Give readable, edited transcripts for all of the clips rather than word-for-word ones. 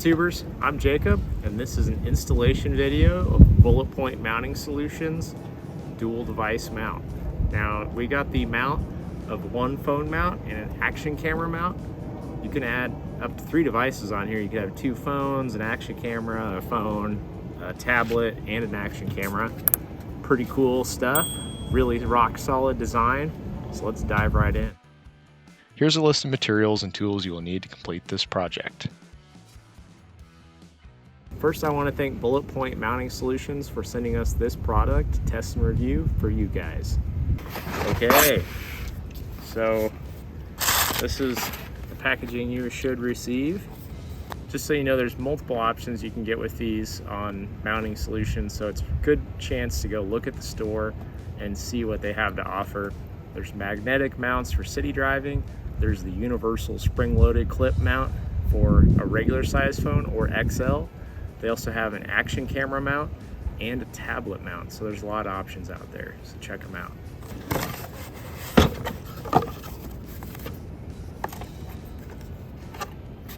YouTubers, I'm Jacob, and this is an installation video of Bulletpoint Mounting Solutions dual device mount. Now, we got the mount of one phone mount and an action camera mount. You can add up to 3 devices on here. You could have 2 phones, an action camera, a phone, a tablet, and an action camera. Pretty cool stuff, really rock solid design. So let's dive right in. Here's a list of materials and tools you will need to complete this project. First, I want to thank Bulletpoint Mounting Solutions for sending us this product to test and review for you guys. Okay, so this is the packaging you should receive. Just so you know, there's multiple options you can get with these on mounting solutions, so it's a good chance to go look at the store and see what they have to offer. There's magnetic mounts for city driving. There's the universal spring-loaded clip mount for a regular size phone or XL. They also have an action camera mount and a tablet mount, so there's a lot of options out there, so check them out.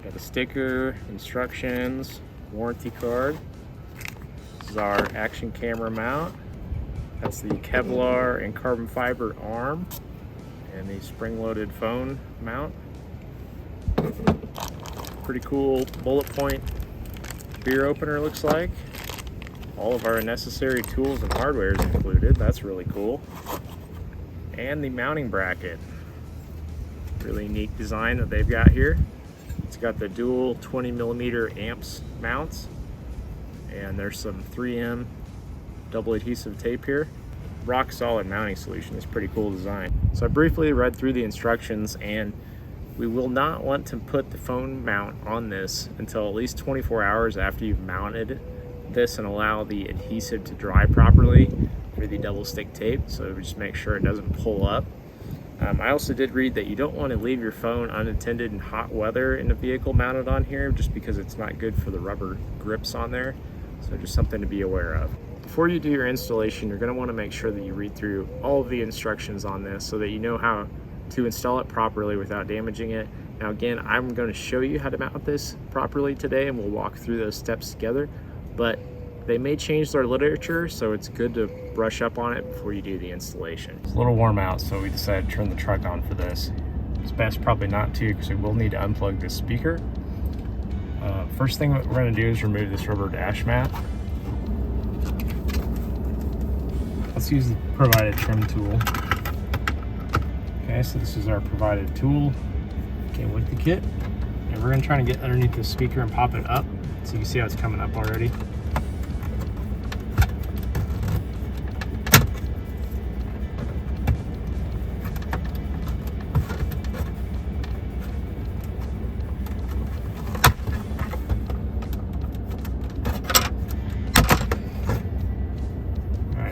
Got a sticker, instructions, warranty card. This is our action camera mount. That's the Kevlar and carbon fiber arm and the spring-loaded phone mount. Pretty cool Bulletpoint beer opener, looks like. All of our necessary tools and hardware is included. That's really cool. And the mounting bracket. Really neat design that they've got here. It's got the dual 20mm amps mounts, and there's some 3M double adhesive tape here. Rock solid mounting solution. It's pretty cool design. So I briefly read through the instructions, and we will not want to put the phone mount on this until at least 24 hours after you've mounted this and allow the adhesive to dry properly through the double stick tape, so just make sure it doesn't pull up. I also did read that you don't want to leave your phone unattended in hot weather in a vehicle mounted on here, just because it's not good for the rubber grips on there. So just something to be aware of. Before you do your installation, you're going to want to make sure that you read through all of the instructions on this so that you know how to install it properly without damaging it. Now again, I'm going to show you how to mount this properly today, and we'll walk through those steps together, but they may change their literature, so it's good to brush up on it before you do the installation. It's a little warm out, so we decided to turn the truck on for this. It's best probably not to, because we will need to unplug this speaker. First thing we're going to do is remove this rubber dash mat. Let's use the provided trim tool. Okay, so this is our provided tool. Came with the kit. And we're going to try to get underneath the speaker and pop it up, so you can see how it's coming up already.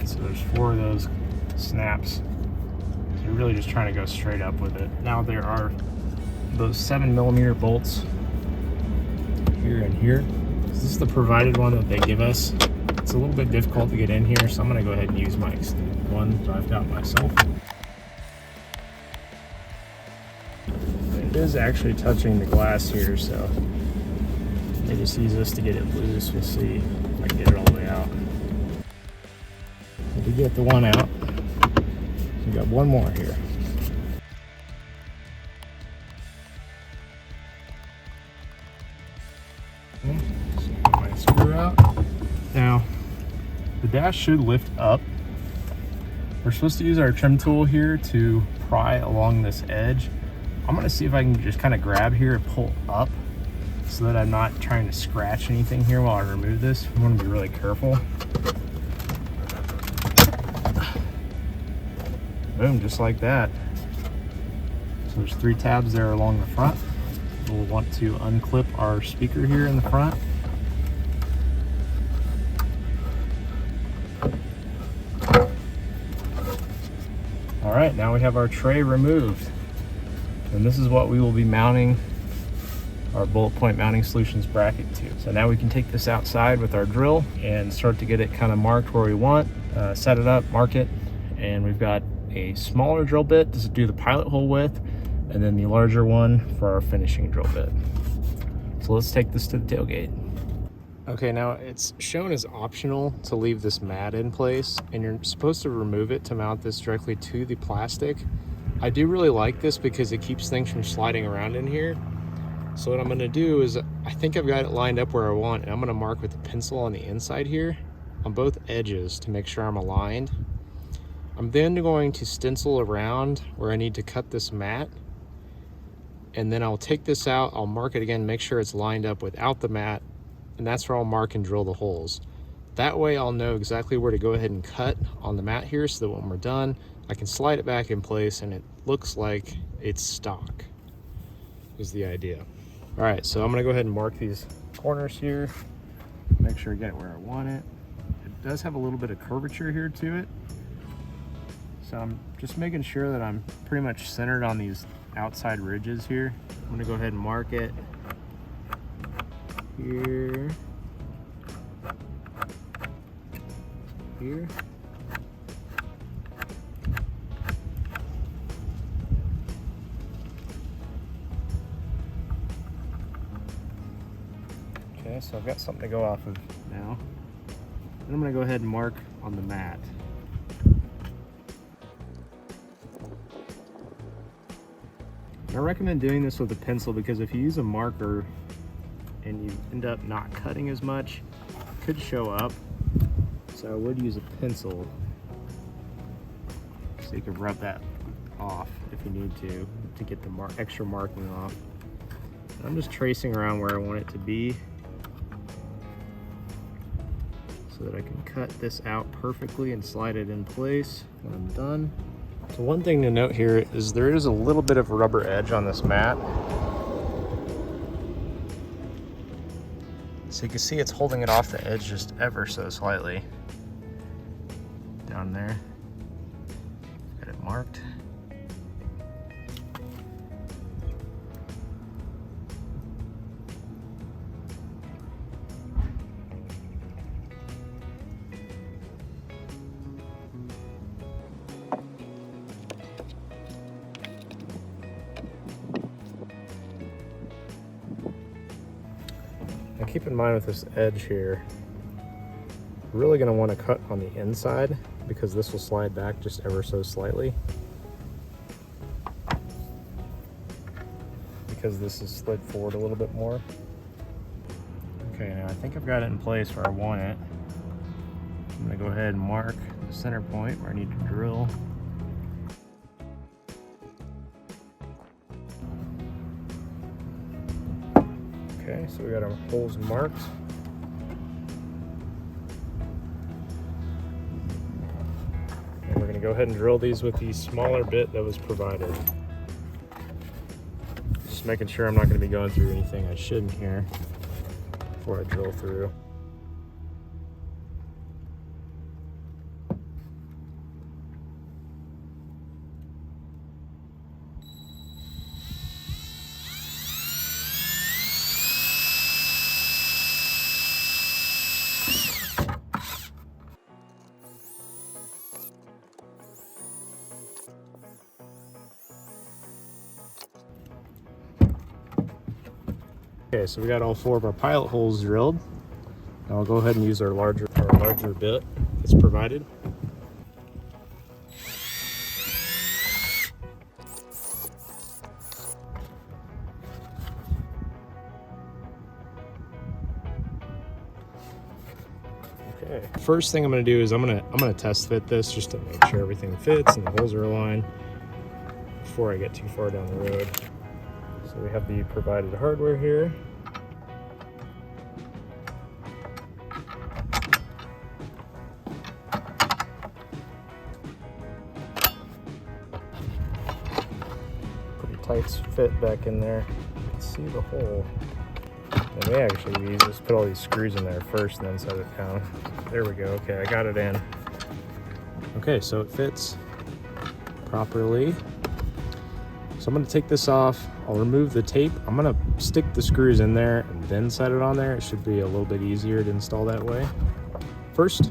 So there's 4 of those snaps. So you're really just trying to go straight up with it. Now there are those 7mm bolts here and here. This is the provided one that they give us. It's a little bit difficult to get in here, so I'm going to go ahead and use my extended one that I've got myself. It is actually touching the glass here, so it just easiest us to get it loose. We'll see if I can get it all the way out. We get the one out. We got one more here. Okay, so get my screw out. Now, the dash should lift up. We're supposed to use our trim tool here to pry along this edge. I'm going to see if I can just kind of grab here and pull up so that I'm not trying to scratch anything here while I remove this. I want to be really careful. Boom, just like that. So there's 3 tabs there along the front. We'll want to unclip our speaker here in the front. All right, now we have our tray removed. And this is what we will be mounting our Bulletpoint Mounting Solutions bracket to. So now we can take this outside with our drill and start to get it kind of marked where we want, set it up, mark it, and we've got a smaller drill bit to do the pilot hole with, and then the larger one for our finishing drill bit. So So let's take this to the tailgate. Okay, now it's shown as optional to leave this mat in place, and you're supposed to remove it to mount this directly to the plastic. I do really like this because it keeps things from sliding around in here. So what I'm gonna do is, I think I've got it lined up where I want, and I'm gonna mark with a pencil on the inside here on both edges to make sure I'm aligned. I'm then going to stencil around where I need to cut this mat, and then I'll take this out, I'll mark it again, make sure it's lined up without the mat, and that's where I'll mark and drill the holes. That way I'll know exactly where to go ahead and cut on the mat here, so that when we're done, I can slide it back in place and it looks like it's stock, is the idea. All right, so I'm gonna go ahead and mark these corners here, make sure I get it where I want it. It does have a little bit of curvature here to it, so I'm just making sure that I'm pretty much centered on these outside ridges here. I'm gonna go ahead and mark it here, here. Okay, so I've got something to go off of now. Then I'm gonna go ahead and mark on the mat. I recommend doing this with a pencil because if you use a marker and you end up not cutting as much, it could show up. So I would use a pencil so you can rub that off if you need to get the extra marking off. And I'm just tracing around where I want it to be so that I can cut this out perfectly and slide it in place when I'm done. So one thing to note here is there is a little bit of a rubber edge on this mat. So you can see it's holding it off the edge just ever so slightly. Down there. Got it marked. Now keep in mind with this edge here, you're really going to want to cut on the inside because this will slide back just ever so slightly. Because this is slid forward a little bit more. Okay, now I think I've got it in place where I want it. I'm going to go ahead and mark the center point where I need to drill. Okay, so we got our holes marked. And we're going to go ahead and drill these with the smaller bit that was provided. Just making sure I'm not going to be going through anything I shouldn't here before I drill through. Okay, so we got all 4 of our pilot holes drilled. Now I'll go ahead and use our larger bit that's provided. Okay. First thing I'm going to do is I'm going to test fit this just to make sure everything fits and the holes are aligned before I get too far down the road. So we have the provided hardware here. Pretty tight fit back in there. You can see the hole. And we actually just put all these screws in there first and then set it down. There we go. Okay, I got it in. Okay, so it fits properly. So I'm going to take this off. I'll remove the tape. I'm going to stick the screws in there and then set it on there. It should be a little bit easier to install that way. First,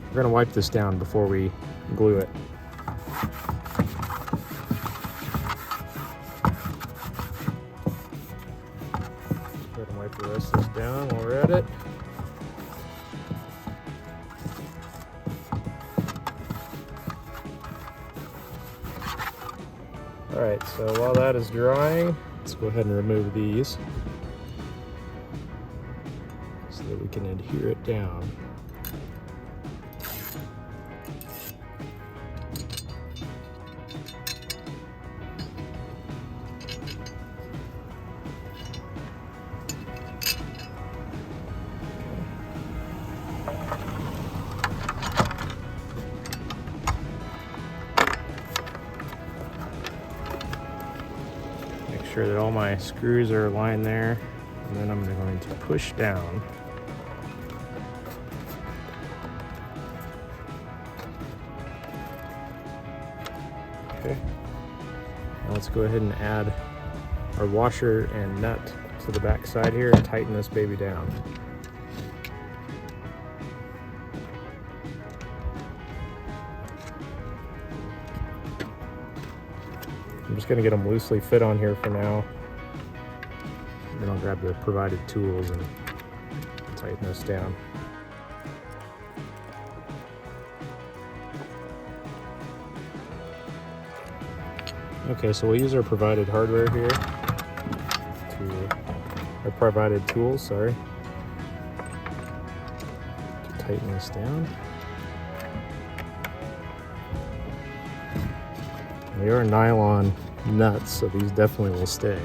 we're going to wipe this down before we glue it. Go ahead and wipe down while we're at it. Alright, so while that is drying, let's go ahead and remove these so that we can adhere it down. Sure that all my screws are aligned there, and then I'm going to push down. Okay, now let's go ahead and add our washer and nut to the back side here and tighten this baby down. I'm just going to get them loosely fit on here for now. And then I'll grab the provided tools and tighten this down. Okay, so we'll use our provided hardware here, our provided tools, sorry, to tighten this down. They are nylon nuts, so these definitely will stay.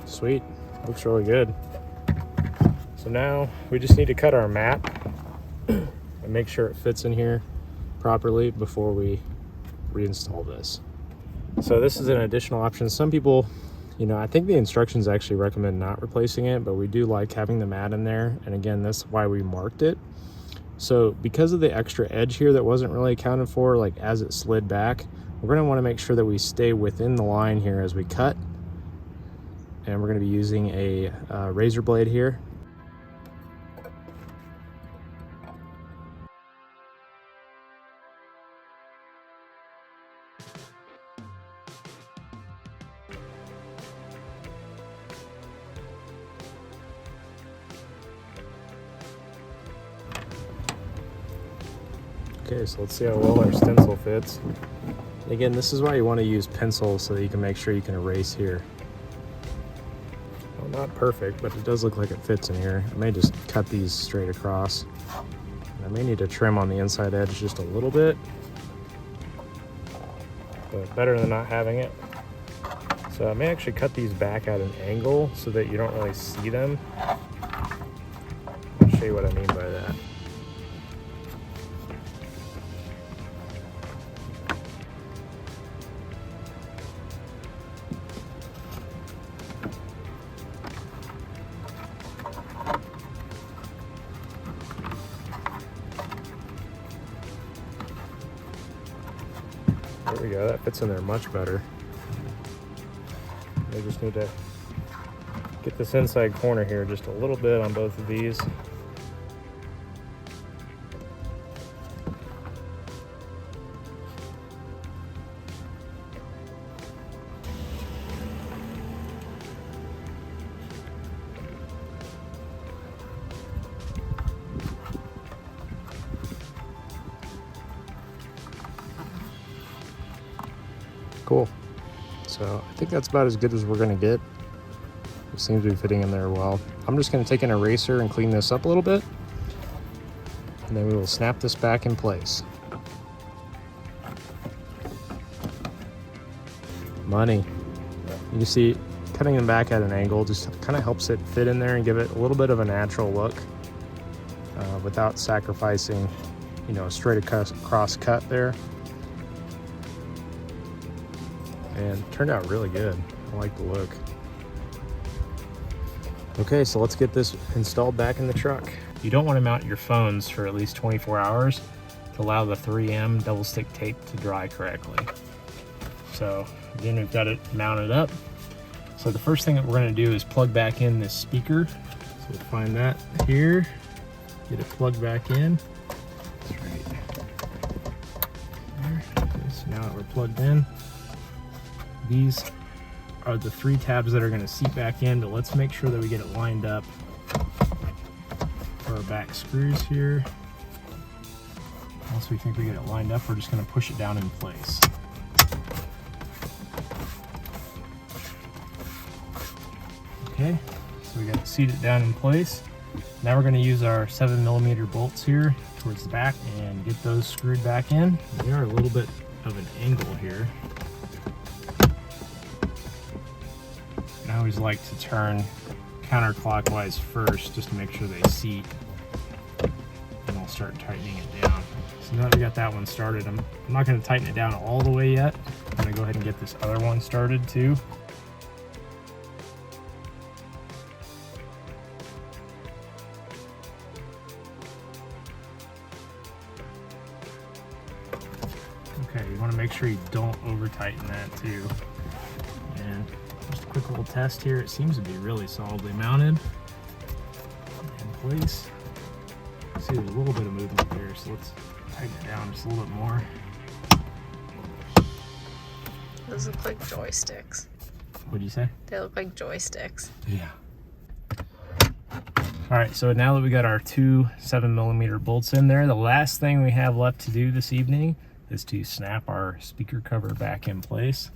Sweet, looks really good. So now we just need to cut our mat and make sure it fits in here properly before we reinstall this. So this is an additional option. Some people, I think the instructions actually recommend not replacing it, but we do like having the mat in there. And again, that's why we marked it. So because of the extra edge here that wasn't really accounted for, like as it slid back, we're gonna wanna make sure that we stay within the line here as we cut. And we're gonna be using a razor blade here. Okay, so let's see how well our stencil fits. Again, this is why you want to use pencils so that you can make sure you can erase here. Well, not perfect, but it does look like it fits in here. I may just cut these straight across. I may need to trim on the inside edge just a little bit, but better than not having it. So I may actually cut these back at an angle so that you don't really see them. I'll show you what I mean by that. There we go, that fits in there much better. I just need to get this inside corner here just a little bit on both of these. Cool. So I think that's about as good as we're gonna get. It seems to be fitting in there well. I'm just gonna take an eraser and clean this up a little bit, and then we will snap this back in place. Money. You see, cutting them back at an angle just kind of helps it fit in there and give it a little bit of a natural look without sacrificing, a straight across cut there. And it turned out really good. I like the look. Okay, so let's get this installed back in the truck. You don't want to mount your phones for at least 24 hours to allow the 3M double stick tape to dry correctly. So again, we've got it mounted up. So the first thing that we're going to do is plug back in this speaker. So we'll find that here, get it plugged back in. That's right there. Okay, so now that we're plugged in, these are the 3 tabs that are going to seat back in, but let's make sure that we get it lined up for our back screws here. Once we think we get it lined up, we're just going to push it down in place. Okay, so we got it seated down in place. Now we're going to use our 7mm bolts here towards the back and get those screwed back in. They are a little bit of an angle here. I always like to turn counterclockwise first just to make sure they seat, and I'll start tightening it down. So now that we got that one started, I'm not going to tighten it down all the way yet. I'm going to go ahead and get this other one started too. Okay, you want to make sure you don't over tighten that too. And just a quick little test here. It seems to be really solidly mounted in place. See, there's a little bit of movement here, so let's tighten it down just a little bit more. Those look like joysticks. What'd you say? They look like joysticks. Yeah. All right, so now that we got our 2 7mm bolts in there, the last thing we have left to do this evening is to snap our speaker cover back in place.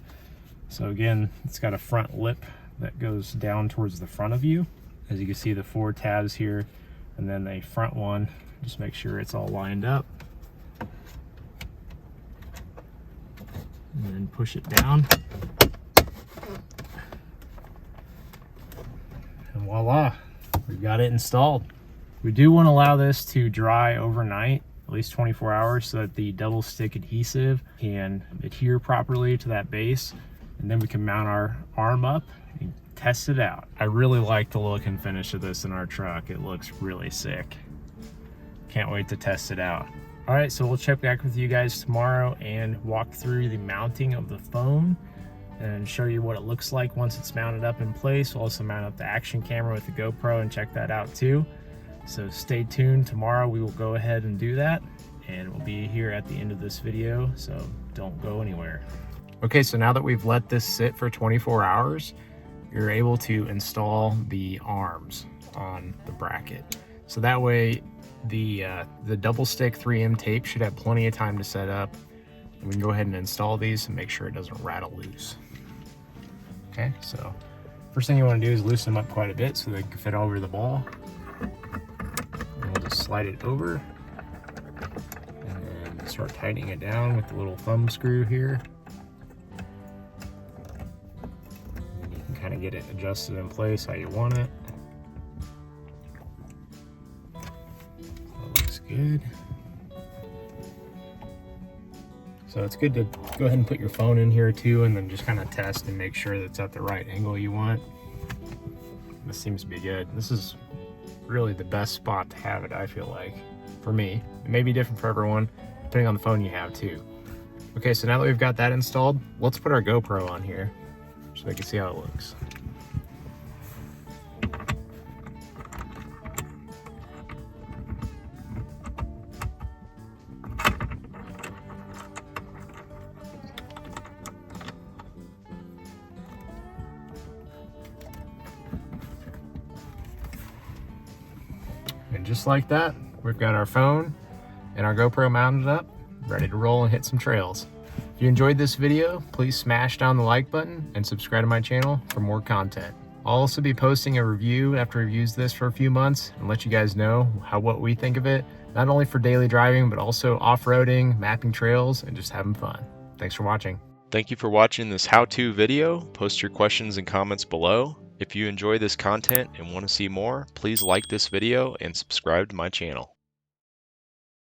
So again, it's got a front lip that goes down towards the front of you. As you can see, the 4 tabs here, and then the front one, just make sure it's all lined up. And then push it down. And voila, we've got it installed. We do want to allow this to dry overnight, at least 24 hours, so that the double stick adhesive can adhere properly to that base. And then we can mount our arm up and test it out. I really like the look and finish of this in our truck. It looks really sick. Can't wait to test it out. All right, so we'll check back with you guys tomorrow and walk through the mounting of the phone and show you what it looks like once it's mounted up in place. We'll also mount up the action camera with the GoPro and check that out too. So stay tuned. Tomorrow we will go ahead and do that, and we'll be here at the end of this video, so don't go anywhere. Okay, so now that we've let this sit for 24 hours, you're able to install the arms on the bracket. So that way the double stick 3M tape should have plenty of time to set up. And we can go ahead and install these and make sure it doesn't rattle loose. Okay, so first thing you want to do is loosen them up quite a bit so they can fit over the ball. And we'll just slide it over and then start tightening it down with the little thumb screw here. And you can kind of get it adjusted in place how you want it. That looks good. So it's good to go ahead and put your phone in here too, and then just kind of test and make sure that it's at the right angle you want. This seems to be good. This is really the best spot to have it, I feel like, for me. It may be different for everyone, depending on the phone you have too. Okay, so now that we've got that installed, let's put our GoPro on here so we can see how it looks. And just like that, we've got our phone and our GoPro mounted up, ready to roll and hit some trails. If you enjoyed this video, please smash down the like button and subscribe to my channel for more content. I'll also be posting a review after we've used this for a few months and let you guys know what we think of it, not only for daily driving, but also off-roading, mapping trails, and just having fun. Thanks for watching. Thank you for watching this how-to video. Post your questions and comments below. If you enjoy this content and want to see more, please like this video and subscribe to my channel.